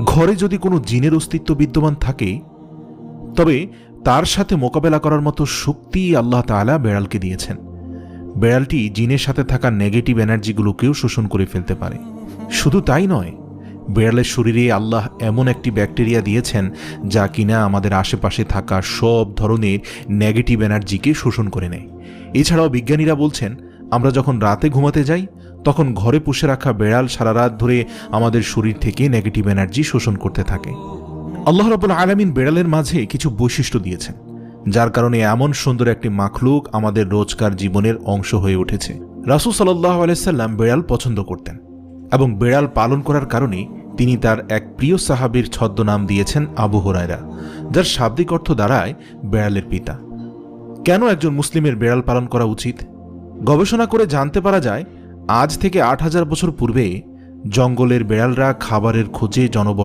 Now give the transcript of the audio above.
ঘরে যদি কোনো জিনের অস্তিত্ব বিদ্যমান থাকে তবে তার সাথে মোকাবেলা করার মতো শক্তি আল্লাহ তাআলা বেড়ালকে দিয়েছেন। বেড়ালটি জিনের সাথে থাকা নেগেটিভ এনার্জিগুলোকেও শোষণ করে ফেলতে পারে। শুধু তাই নয়, বেড়ালের শরীরে আল্লাহ এমন একটি ব্যাকটেরিয়া দিয়েছেন যা কিনা আমাদের আশেপাশে থাকা সব ধরনের নেগেটিভ এনার্জিকে শোষণ করে নেয়। এছাড়াও বিজ্ঞানীরা বলছেন, আমরা যখন রাতে ঘুমাতে যাই তখন ঘরে পুষে রাখা বেড়াল সারা রাত ধরে আমাদের শরীর থেকে নেগেটিভ এনার্জি শোষণ করতে থাকে। আল্লাহ রাব্বুল আলামিন বেড়ালের মাঝে কিছু বৈশিষ্ট্য দিয়েছেন, যার কারণে এমন সুন্দর একটি মাখলুক আমাদের রোজকার জীবনের অংশ হয়ে উঠেছে। রাসূল সাল্লাল্লাহু আলাইহি সাল্লাম বেড়াল পছন্দ করতেন এবং বেড়াল পালন করার কারণে তিনি তার এক প্রিয় সাহাবীর ছদ্মনাম দিয়েছেন আবু হুরায়রা, যার শাব্দিক অর্থ দাঁড়ায় বেড়ালের পিতা। কেন একজন মুসলিমের বেড়াল পালন করা উচিত? গবেষণা করে জানতে পারা যায়, আজ থেকে ৮,০০০ বছর পূর্বে জঙ্গলের বেড়ালরা খাবারের খোঁজে